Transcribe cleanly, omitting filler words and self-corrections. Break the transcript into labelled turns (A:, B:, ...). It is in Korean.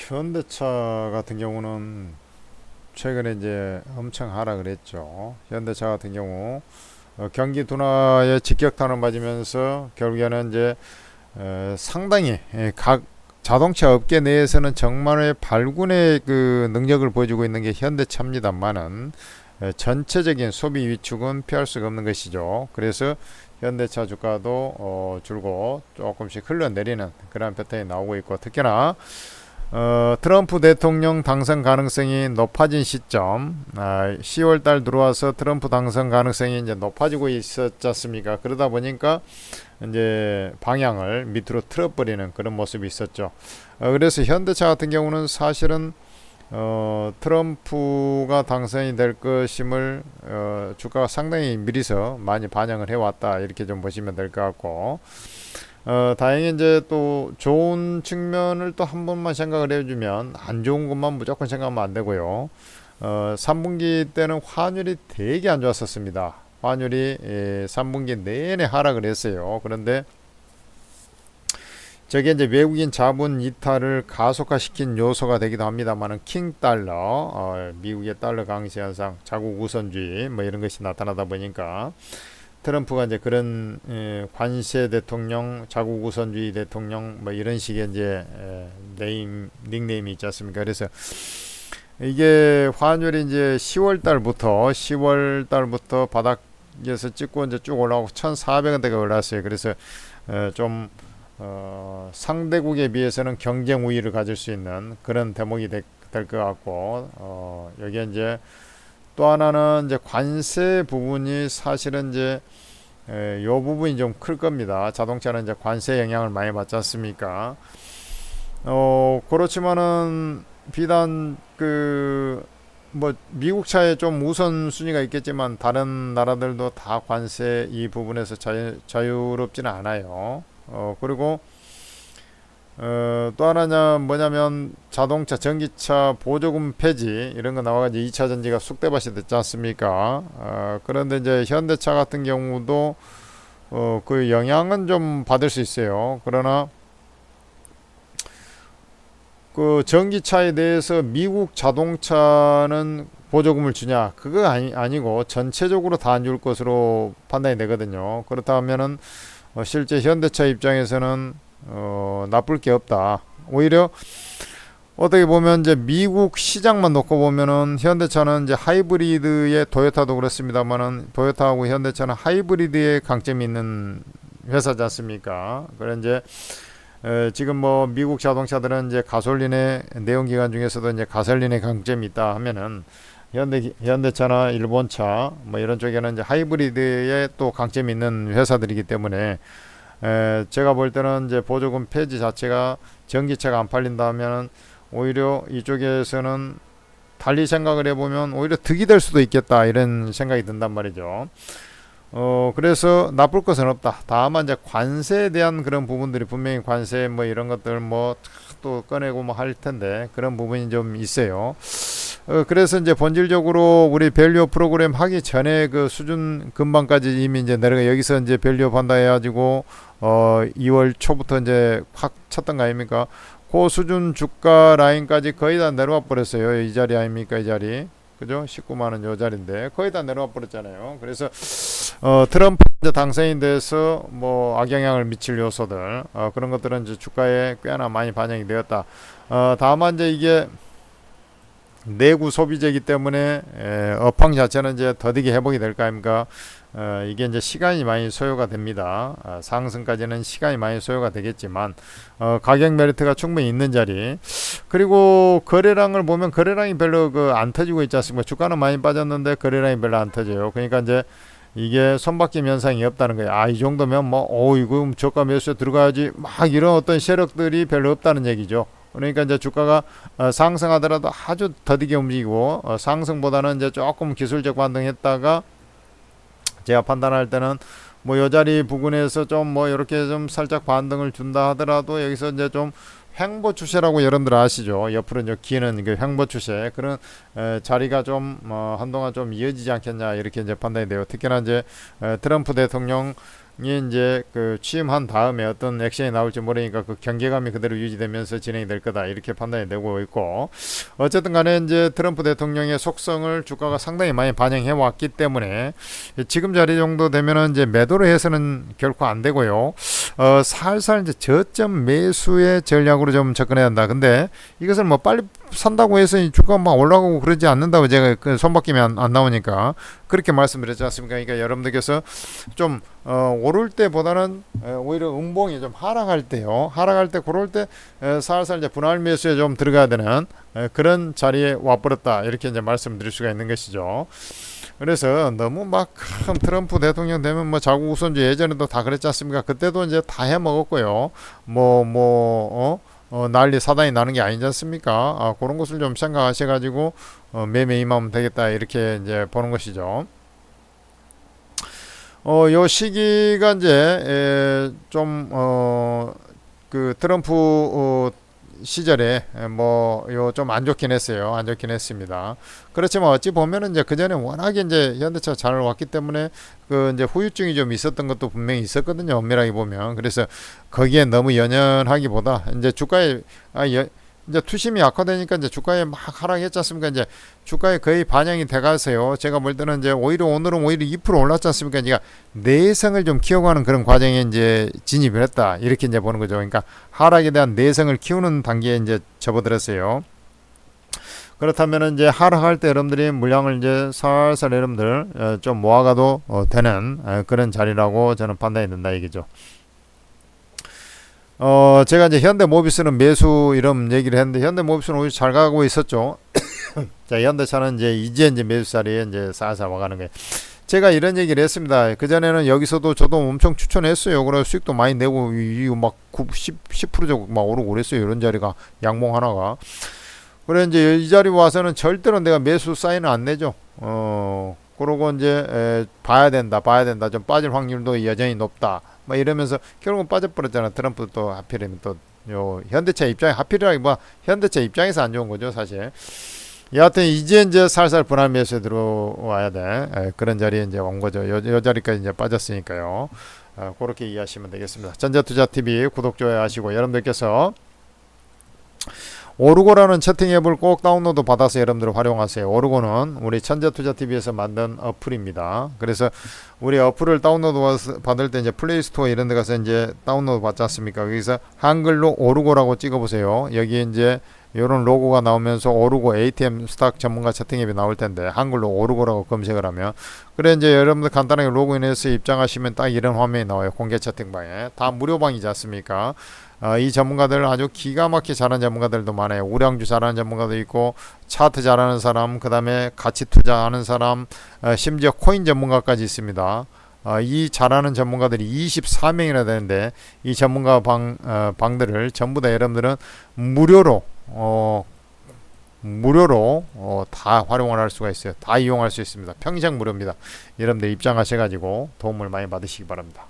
A: 현대차 같은 경우는 최근에 이제 엄청 하락을 했죠. 현대차 같은 경우 경기 둔화에 직격탄을 맞으면서 결국에는 이제 상당히 각 자동차 업계 내에서는 정말의 발군의 그 능력을 보여주고 있는 게 현대차입니다만은 전체적인 소비 위축은 피할 수가 없는 것이죠. 그래서 현대차 주가도 줄고 조금씩 흘러내리는 그런 패턴이 나오고 있고, 특히나 트럼프 대통령 당선 가능성이 높아진 시점, 10월 달 들어와서 트럼프 당선 가능성이 이제 높아지고 있었지 않습니까? 그러다 보니까 이제 방향을 밑으로 틀어버리는 그런 모습이 있었죠. 그래서 현대차 같은 경우는 사실은 트럼프가 당선이 될 것임을 주가가 상당히 미리서 많이 반영을 해왔다, 이렇게 좀 보시면 될 것 같고, 다행히 이제 또 좋은 측면을 또 한 번만 생각을 해주면, 안 좋은 것만 무조건 생각하면 안 되고요. 3분기 때는 환율이 되게 안 좋았었습니다. 환율이 3분기 내내 하락을 했어요. 그런데 저게 이제 외국인 자본 이탈을 가속화시킨 요소가 되기도 합니다만은, 킹 달러, 미국의 달러 강세 현상, 자국 우선주의 뭐 이런 것이 나타나다 보니까 트럼프가 이제 그런 관세 대통령, 자국 우선주의 대통령 뭐 이런 식의 이제 닉네임이 있지 않습니까? 그래서 이게 환율이 이제 10월 달부터 바닥에서 찍고 이제 쭉 올라오고 1,400원대가 올랐어요. 그래서 좀 상대국에 비해서는 경쟁 우위를 가질 수 있는 그런 대목이 될 것 같고, 여기에 이제 또 하나는 이제 관세 부분이 사실은 이제 요 부분이 좀 클 겁니다. 자동차는 이제 관세 영향을 많이 받지 않습니까? 그렇지만은 비단 그 뭐 미국 차에 좀 우선 순위가 있겠지만, 다른 나라들도 다 관세 이 부분에서 자유롭지는 않아요. 그리고 또 하나냐 뭐냐면, 자동차 전기차 보조금 폐지 이런 거 나와가지고 2차 전지가 쑥대밭이 됐지 않습니까? 그런데 이제 현대차 같은 경우도 그 영향은 좀 받을 수 있어요. 그러나 그 전기차에 대해서 미국 자동차는 보조금을 주냐, 그거 아니고 전체적으로 다 안 줄 것으로 판단이 되거든요. 그렇다면은 실제 현대차 입장에서는 나쁠 게 없다. 오히려 어떻게 보면 이제 미국 시장만 놓고 보면은, 현대차는 이제 하이브리드의, 토요타도 그렇습니다만은 토요타하고 현대차는 하이브리드의 강점이 있는 회사지 않습니까? 그래 이제 지금 뭐 미국 자동차들은 이제 가솔린의 내연기관 중에서도 이제 가솔린의 강점이 있다 하면은, 현대차나 일본차 뭐 이런 쪽에는 이제 하이브리드의 또 강점이 있는 회사들이기 때문에, 제가 볼 때는 이제 보조금 폐지 자체가 전기차가 안 팔린다면 오히려 이쪽에서는 달리 생각을 해보면 오히려 득이 될 수도 있겠다, 이런 생각이 든단 말이죠. 그래서 나쁠 것은 없다. 다만 이제 관세에 대한 그런 부분들이, 분명히 관세 뭐 이런 것들 뭐 또 꺼내고 뭐 할 텐데, 그런 부분이 좀 있어요. 그래서 이제 본질적으로 우리 밸류 프로그램 하기 전에 그 수준 근방까지 이미 이제 내려가, 여기서 이제 밸류 판다 해가지고 2월 초부터 이제 확 쳤던 거 아닙니까? 그 수준 주가 라인까지 거의 다 내려와 버렸어요. 이 자리 아닙니까? 이 자리. 그죠? 19만원 요 자리인데 거의 다 내려와 버렸잖아요. 그래서 트럼프 당선인 돼서 뭐 악영향을 미칠 요소들, 그런 것들은 이제 주가에 꽤나 많이 반영이 되었다. 다만 이제 이게 내구 소비재이기 때문에 업황 자체는 이제 더디게 회복이 될 거 아닙니까? 이게 이제 시간이 많이 소요가 됩니다. 상승까지는 시간이 많이 소요가 되겠지만, 가격 메리트가 충분히 있는 자리. 그리고 거래량을 보면 거래량이 별로 안 터지고 있지 않습니까? 주가는 많이 빠졌는데 거래량이 별로 안 터져요. 그러니까 이제 이게 손바뀜 현상이 없다는 거예요. 이 정도면 뭐, 이거 저가 매수에 들어가야지, 막 이런 어떤 세력들이 별로 없다는 얘기죠. 그러니까 이제 주가가 상승하더라도 아주 더디게 움직이고, 상승보다는 이제 조금 기술적 반등했다가, 제가 판단할 때는 뭐 요 자리 부근에서 좀 뭐 이렇게 좀 살짝 반등을 준다 하더라도, 여기서 이제 좀 횡보 추세라고 여러분들 아시죠? 옆으로 이제 기는 그 횡보 추세, 그런 자리가 좀 한동안 좀 이어지지 않겠냐, 이렇게 이제 판단이 돼요. 특히나 이제 트럼프 대통령 이제 그 취임한 다음에 어떤 액션이 나올지 모르니까 그 경계감이 그대로 유지되면서 진행이 될 거다 이렇게 판단이 되고 있고, 어쨌든 간에 이제 트럼프 대통령의 속성을 주가가 상당히 많이 반영해 왔기 때문에 지금 자리 정도 되면은 이제 매도를 해서는 결코 안 되고요. 살살 이제 저점 매수의 전략으로 좀 접근해야 한다. 근데 이것을 뭐 빨리 산다고 해서 주가가 막 올라가고 그러지 않는다고 제가 그 손바뀜이 안 나오니까 그렇게 말씀드렸지 않습니까? 그러니까 여러분들께서 좀 오를 때보다는 오히려 음봉이 좀 하락할 때요. 하락할 때 그럴 때 살살 이제 분할 매수에 좀 들어가야 되는 그런 자리에 와버렸다. 이렇게 이제 말씀드릴 수가 있는 것이죠. 그래서 너무 막 트럼프 대통령 되면 뭐 자국 우선주의 예전에도 다 그랬지 않습니까? 그때도 이제 다 해먹었고요. 난리 사단이 나는 게 아니지 않습니까? 그런 것을 좀 생각하셔가지고 매매 임하면 되겠다 이렇게 이제 보는 것이죠. 요 시기가 이제 그 트럼프 시절에 요 좀 안 좋긴 했어요. 안 좋긴 했습니다. 그렇지만 어찌 보면은 이제 그 전에 워낙에 이제 현대차 잘 왔기 때문에 그 이제 후유증이 좀 있었던 것도 분명히 있었거든요. 엄밀하게 보면. 그래서 거기에 너무 연연하기보다 이제 주가에 이제 투심이 약화되니까 이제 주가에 막 하락했지 않습니까? 이제 주가에 거의 반영이 돼가서요. 제가 볼 때는 이제 오늘은 오히려 2% 올랐지 않습니까? 그러니까 내성을 좀 키워가는 그런 과정에 이제 진입을 했다. 이렇게 이제 보는 거죠. 그러니까 하락에 대한 내성을 키우는 단계에 이제 접어들었어요. 그렇다면 이제 하락할 때 여러분들이 물량을 이제 살살 여러분들 좀 모아가도 되는 그런 자리라고 저는 판단이 된다 얘기죠. 제가 이제 현대모비스는 매수 이런 얘기를 했는데 현대모비스는 오히려 잘 가고 있었죠. 자, 현대차는 이제 매수 자리에 이제 살살 와가는 거예요. 제가 이런 얘기를 했습니다. 그전에는 여기서도 저도 엄청 추천했어요. 그래서 수익도 많이 내고, 막 10% 정도 막 오르고 그랬어요. 이런 자리가, 양봉 하나가. 그래, 이제 이 자리 와서는 절대로 내가 매수 사인은 안 내죠. 그러고 이제, 봐야 된다. 좀 빠질 확률도 여전히 높다. 막 이러면서 결국은 빠져버렸잖아. 트럼프 또 하필이면 또, 현대차 입장에, 하필이라기 현대차 입장에서 안 좋은 거죠, 사실. 여하튼 이제 살살 분할 매수에 들어와야 돼. 그런 자리에 이제 온 거죠. 요 자리까지 이제 빠졌으니까요. 그렇게 이해하시면 되겠습니다. 전자투자TV 구독, 좋아요 하시고 여러분들께서 오르고라는 채팅 앱을 꼭 다운로드 받아서 여러분들 활용하세요. 오르고는 우리 천재투자TV에서 만든 어플입니다. 그래서 우리 어플을 다운로드 받을 때 이제 플레이스토어 이런 데 가서 이제 다운로드 받지 않습니까? 거기서 한글로 오르고라고 찍어보세요. 여기 이제 이런 로고가 나오면서 오르고 ATM 스탁 전문가 채팅 앱이 나올 텐데 한글로 오르고라고 검색을 하면 그래 이제 여러분들 간단하게 로그인해서 입장하시면 딱 이런 화면이 나와요. 공개 채팅방에 다 무료방이지 않습니까? 이 전문가들 아주 기가 막히게 잘하는 전문가들도 많아요. 우량주 잘하는 전문가도 있고 차트 잘하는 사람, 그 다음에 가치 투자하는 사람, 심지어 코인 전문가까지 있습니다. 이 잘하는 전문가들이 24명이나 되는데 이 전문가 방들을 전부 다 여러분들은 무료로 다 활용을 할 수가 있어요. 다 이용할 수 있습니다. 평생 무료입니다. 여러분들 입장하셔가지고 도움을 많이 받으시기 바랍니다.